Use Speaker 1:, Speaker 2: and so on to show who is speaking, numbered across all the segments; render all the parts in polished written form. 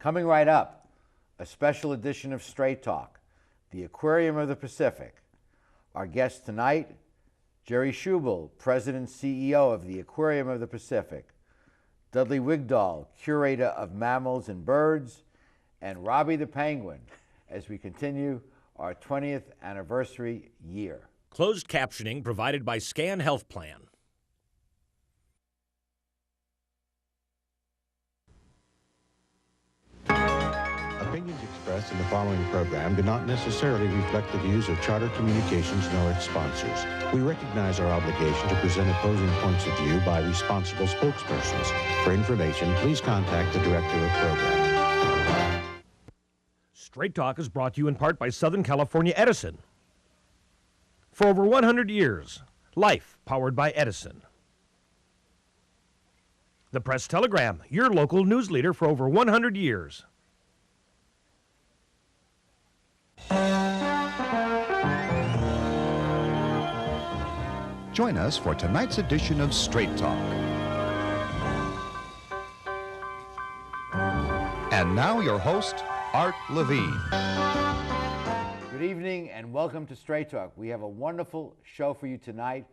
Speaker 1: Coming right up, a special edition of Straight Talk, the Aquarium of the Pacific. Our guest tonight, Jerry Schubel, President and CEO of the Aquarium of the Pacific, Dudley Wigdahl, Curator of Mammals and Birds, and Robbie the Penguin, as we continue our 20th anniversary year.
Speaker 2: Closed captioning provided by Scan Health Plan.
Speaker 3: Opinions expressed in the following program do not necessarily reflect the views of Charter Communications nor its sponsors. We recognize our obligation to present opposing points of view by responsible spokespersons. For information, please contact the Director of Program.
Speaker 2: Straight Talk is brought to you in part by Southern California Edison. For over 100 years, life powered by Edison. The Press Telegram, your local news leader for over 100 years.
Speaker 4: Join us for tonight's edition of Straight Talk. And now your host, Art Levine.
Speaker 1: Good evening and welcome to Straight Talk. We have a wonderful show for you tonight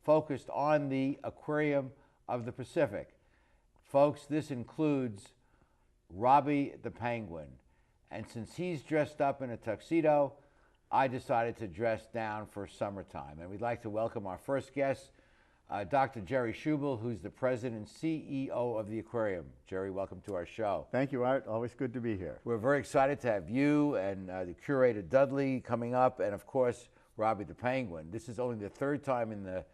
Speaker 1: focused on the Aquarium of the Pacific. Folks, this includes Robbie the Penguin. And since he's dressed up in a tuxedo, I decided to dress down for summertime. And we'd like to welcome our first guest, Dr. Jerry Schubel, who's the President and CEO of the Aquarium. Jerry, welcome to our show.
Speaker 5: Thank you, Art. Always good to be here.
Speaker 1: We're very excited to have you and the curator Dudley coming up, and of course, Robbie the Penguin. This is only the third time in the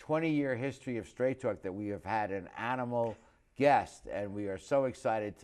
Speaker 1: 20-year history of Straight Talk that we have had an animal guest, and we are so excited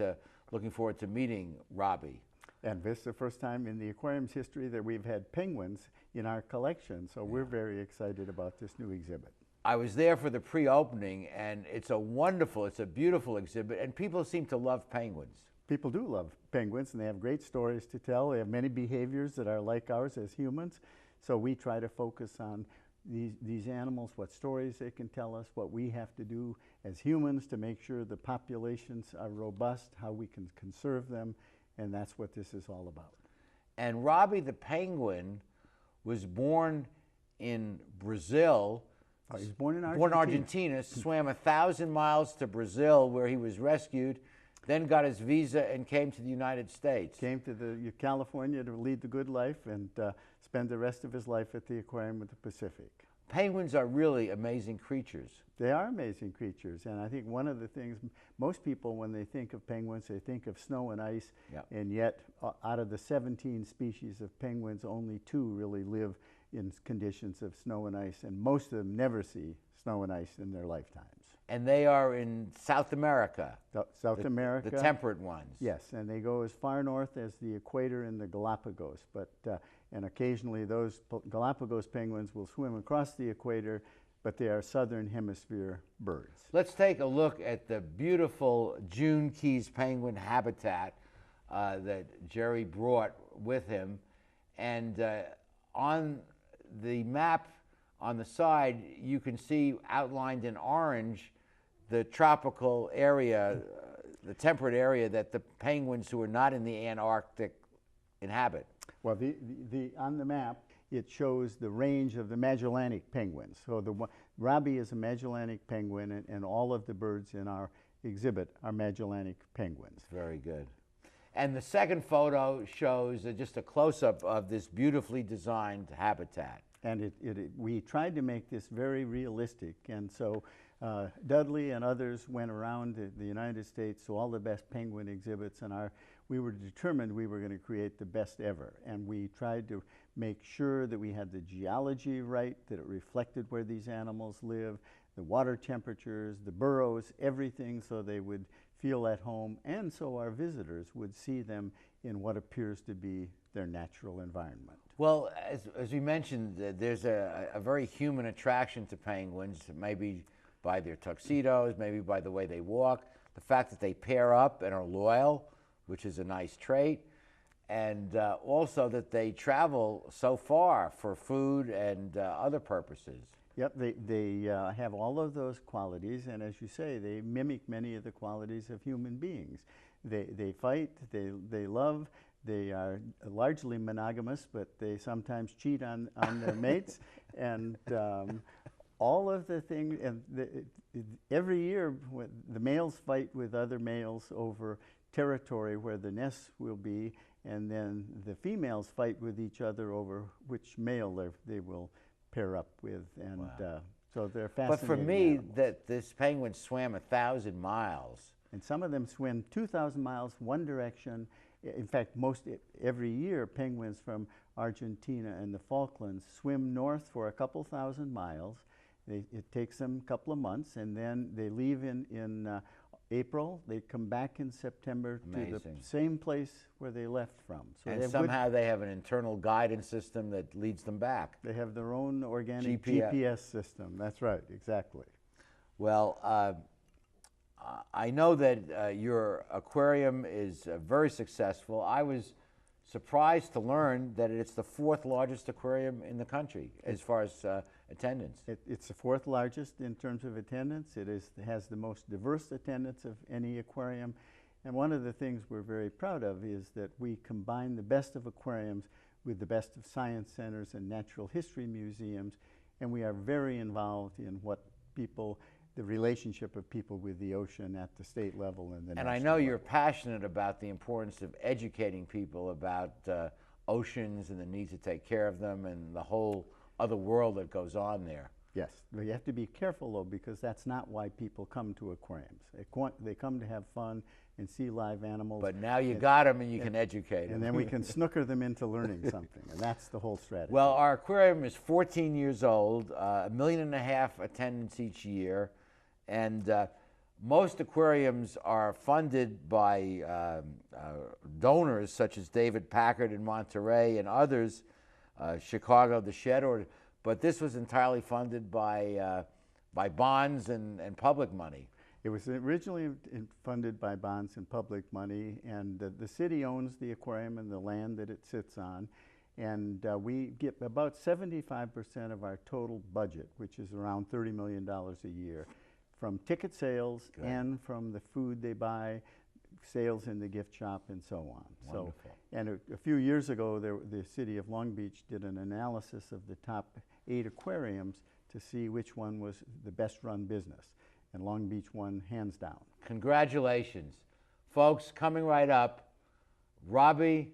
Speaker 1: looking forward to meeting Robbie.
Speaker 5: And this is the first time in the aquarium's history that we've had penguins in our collection, so we're very excited about this new exhibit.
Speaker 1: I was there for the pre-opening, and it's a beautiful exhibit, and people seem to love penguins.
Speaker 5: People do love penguins, and they have great stories to tell. They have many behaviors that are like ours as humans, so we try to focus on these animals, what stories they can tell us, what we have to do as humans to make sure the populations are robust, how we can conserve them, and that's what this is all about.
Speaker 1: And Robbie the Penguin was born in Brazil.
Speaker 5: Oh, he's born in Argentina.
Speaker 1: Born in Argentina, swam 1,000 miles to Brazil where he was rescued, then got his visa and came to the United States.
Speaker 5: Came to California to lead the good life and spend the rest of his life at the Aquarium of the Pacific.
Speaker 1: Penguins are really amazing creatures.
Speaker 5: They are amazing creatures, and I think one of the things, most people when they think of penguins, they think of snow and ice, and yet out of the 17 species of penguins, only 2 really live in conditions of snow and ice, and most of them never see snow and ice in their lifetimes.
Speaker 1: And they are in South America.
Speaker 5: South America.
Speaker 1: The temperate ones.
Speaker 5: Yes, and they go as far north as the equator and the Galapagos, and occasionally those Galapagos penguins will swim across the equator, but they are southern hemisphere birds.
Speaker 1: Let's take a look at the beautiful June Keys penguin habitat that Jerry brought with him. And on the map on the side, you can see outlined in orange the tropical area, the temperate area that the penguins who are not in the Antarctic inhabit.
Speaker 5: Well, on the map, it shows the range of the Magellanic penguins. So Robbie is a Magellanic penguin, and all of the birds in our exhibit are Magellanic penguins.
Speaker 1: Very good. And the second photo shows just a close-up of this beautifully designed habitat.
Speaker 5: And we tried to make this very realistic, and so Dudley and others went around the United States to all the best penguin exhibits, and we were determined we were going to create the best ever. And we tried to make sure that we had the geology right, that it reflected where these animals live, the water temperatures, the burrows, everything, so they would feel at home, and so our visitors would see them in what appears to be their natural environment.
Speaker 1: Well, as we mentioned, there's a very human attraction to penguins, maybe by their tuxedos, maybe by the way they walk, the fact that they pair up and are loyal, which is a nice trait, and also that they travel so far for food and other purposes.
Speaker 5: Yep, they have all of those qualities, and as you say, they mimic many of the qualities of human beings. They fight, they love, they are largely monogamous, but they sometimes cheat on their mates. And all of the things, and every year the males fight with other males over territory where the nests will be, and then the females fight with each other over which male they will pair up with. And
Speaker 1: Wow.
Speaker 5: so they're fascinating.
Speaker 1: But for me,
Speaker 5: animals.
Speaker 1: that this penguin swam 1,000 miles.
Speaker 5: And some of them swim 2,000 miles one direction. In fact, every year, penguins from Argentina and the Falklands swim north for a couple thousand miles. It takes them a couple of months, and then they leave in April. They come back in September to the same place where they left from. So
Speaker 1: And somehow they have an internal guidance system that leads them back.
Speaker 5: they have their own organic GPS system. That's right, exactly.
Speaker 1: Well, I know that your aquarium is very successful. I was surprised to learn that it's the 4th largest aquarium in the country as far as attendance.
Speaker 5: It's the 4th largest in terms of attendance. It has the most diverse attendance of any aquarium. And one of the things we're very proud of is that we combine the best of aquariums with the best of science centers and natural history museums. And we are very involved in the relationship of people with the ocean at the state level and the national
Speaker 1: And I know
Speaker 5: level.
Speaker 1: you're passionate about the importance of educating people about oceans and the need to take care of them and the whole other world that goes on there.
Speaker 5: Yes, but you have to be careful though, because that's not why people come to aquariums. They come to have fun and see live animals.
Speaker 1: But now you got them and you can educate them.
Speaker 5: And then we can snooker them into learning something, and that's the whole strategy.
Speaker 1: Well, our aquarium is 14 years old, 1.5 million attendance each year, and most aquariums are funded by donors such as David Packard in Monterey and others, Chicago, the Shed, but this was entirely funded by bonds and public money.
Speaker 5: It was originally funded by bonds and public money, and the city owns the aquarium and the land that it sits on. And we get about 75% of our total budget, which is around $30 million a year, from ticket sales and from the food they buy, sales in the gift shop, and so on.
Speaker 1: Wonderful.
Speaker 5: So, and a few years ago, the city of Long Beach did an analysis of the top 8 aquariums to see which one was the best run business. And Long Beach won hands down.
Speaker 1: Congratulations. Folks, coming right up, Robbie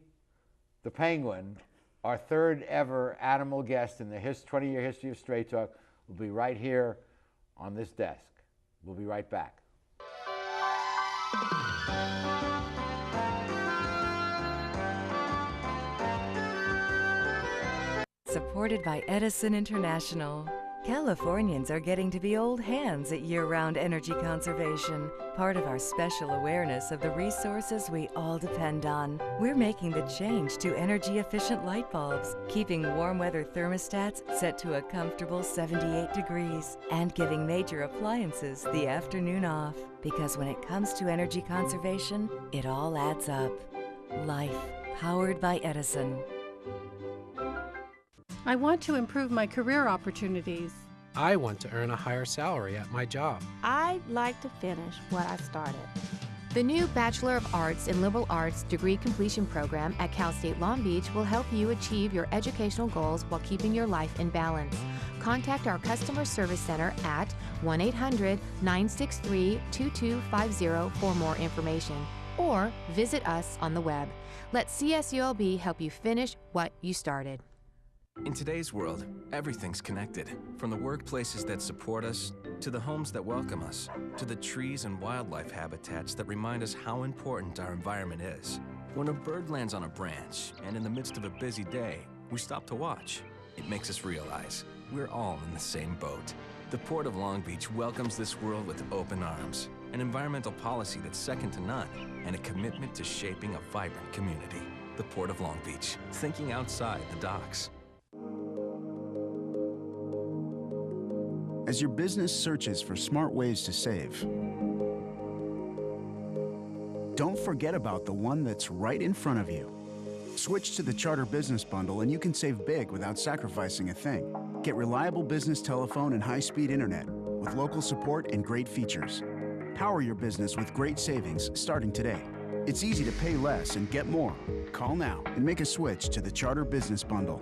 Speaker 1: the penguin, our 3rd ever animal guest in the 20-year history of Straight Talk, will be right here on this desk. We'll be right back.
Speaker 6: Supported by Edison International. Californians are getting to be old hands at year-round energy conservation, part of our special awareness of the resources we all depend on. We're making the change to energy-efficient light bulbs, keeping warm weather thermostats set to a comfortable 78 degrees, and giving major appliances the afternoon off. Because when it comes to energy conservation, it all adds up. Life, powered by Edison.
Speaker 7: I want to improve my career opportunities.
Speaker 8: I want to earn a higher salary at my job.
Speaker 9: I'd like to finish what I started.
Speaker 10: The new Bachelor of Arts in Liberal Arts degree completion program at Cal State Long Beach will help you achieve your educational goals while keeping your life in balance. Contact our customer service center at 1-800-963-2250 for more information, or visit us on the web. Let CSULB help you finish what you started.
Speaker 11: In today's world, everything's connected. From the workplaces that support us, to the homes that welcome us, to the trees and wildlife habitats that remind us how important our environment is. When a bird lands on a branch, and in the midst of a busy day, we stop to watch, it makes us realize we're all in the same boat. The Port of Long Beach welcomes this world with open arms, an environmental policy that's second to none, and a commitment to shaping a vibrant community. The Port of Long Beach, thinking outside the docks.
Speaker 12: As your business searches for smart ways to save, don't forget about the one that's right in front of you. Switch to the Charter Business Bundle and you can save big without sacrificing a thing. Get reliable business telephone and high-speed internet with local support and great features. Power your business with great savings starting today. It's easy to pay less and get more. Call now and make a switch to the Charter Business Bundle.